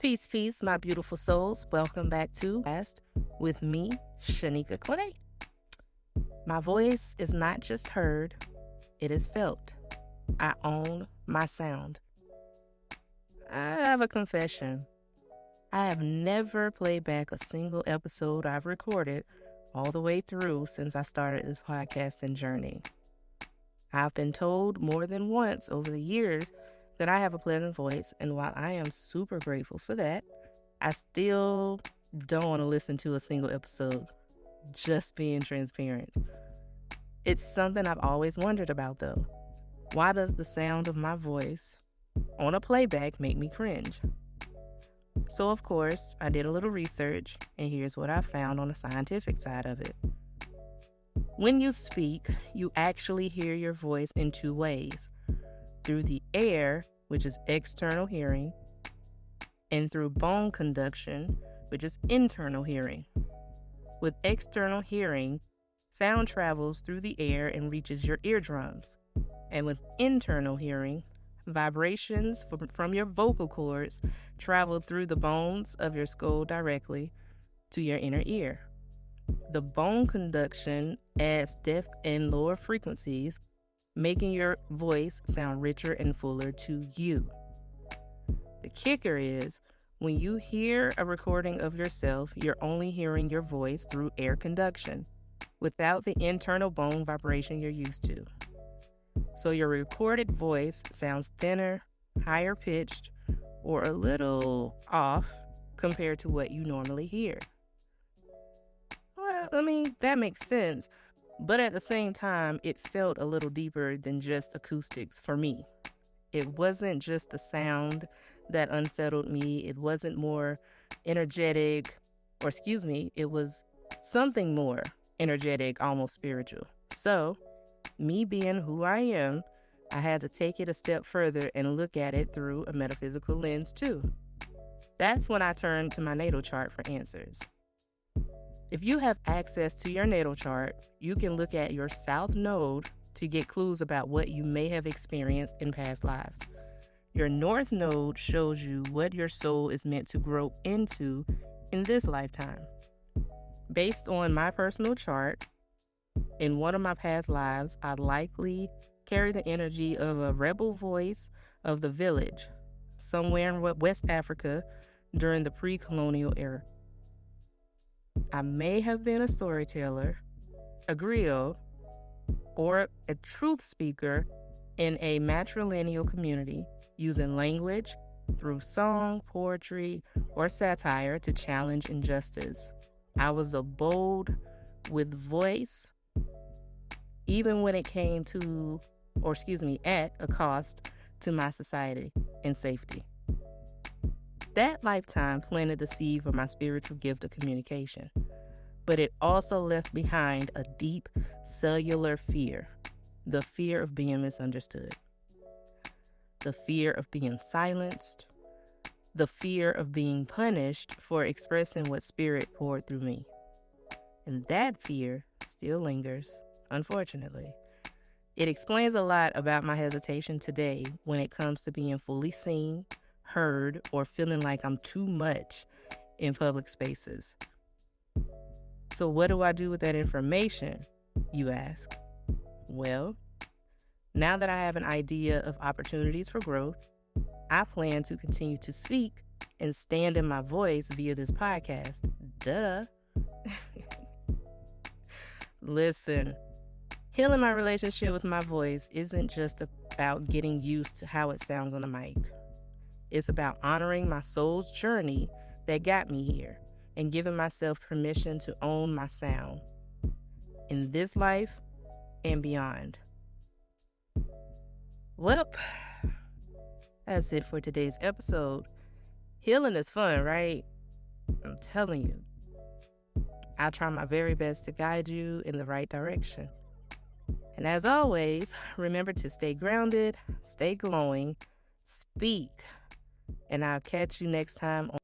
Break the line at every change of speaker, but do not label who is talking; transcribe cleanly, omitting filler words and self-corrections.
Peace, peace, my beautiful souls. Welcome back to Last with me, Shanika Clay. My voice is not just heard, it is felt. I own my sound. I have a confession. I have never played back a single episode I've recorded all the way through since I started this podcasting journey. I've been told more than once over the years that I have a pleasant voice, and while I am super grateful for that, I still don't want to listen to a single episode, just being transparent. It's something I've always wondered about, though. Why does the sound of my voice on a playback make me cringe? So, of course, I did a little research, and here's what I found on the scientific side of it. When you speak, you actually hear your voice in two ways. Through the air, which is external hearing, and through bone conduction, which is internal hearing. With external hearing, sound travels through the air and reaches your eardrums. And with internal hearing, vibrations from your vocal cords travel through the bones of your skull directly to your inner ear. The bone conduction adds depth and lower frequencies, making your voice sound richer and fuller to you. The kicker is, when you hear a recording of yourself, you're only hearing your voice through air conduction, without the internal bone vibration you're used to. So your recorded voice sounds thinner, higher pitched, or a little off compared to what you normally hear. Well, that makes sense. But at the same time, it felt a little deeper than just acoustics for me. It wasn't just the sound that unsettled me. It wasn't more energetic, it was something more energetic, almost spiritual. So, me being who I am, I had to take it a step further and look at it through a metaphysical lens too. That's when I turned to my natal chart for answers. If you have access to your natal chart, you can look at your south node to get clues about what you may have experienced in past lives. Your north node shows you what your soul is meant to grow into in this lifetime. Based on my personal chart, in one of my past lives, I likely carry the energy of a rebel voice of the village, somewhere in West Africa during the pre-colonial era. I may have been a storyteller, a griot, or a truth speaker in a matrilineal community, using language through song, poetry, or satire to challenge injustice. I was a bold with voice, even when it came at a cost to my society and safety. That lifetime planted the seed for my spiritual gift of communication, but it also left behind a deep cellular fear, the fear of being misunderstood, the fear of being silenced, the fear of being punished for expressing what spirit poured through me. And that fear still lingers, unfortunately. It explains a lot about my hesitation today when it comes to being fully seen, heard, or feeling like I'm too much in public spaces. So what do I do with that information, you ask? Well, now that I have an idea of opportunities for growth, I plan to continue to speak and stand in my voice via this podcast. Duh. Listen, healing my relationship with my voice isn't just about getting used to how it sounds on the mic. It's about honoring my soul's journey that got me here and giving myself permission to own my sound in this life and beyond. Well, that's it for today's episode. Healing is fun, right? I'm telling you. I'll try my very best to guide you in the right direction. And as always, remember to stay grounded, stay glowing, speak, and I'll catch you next time on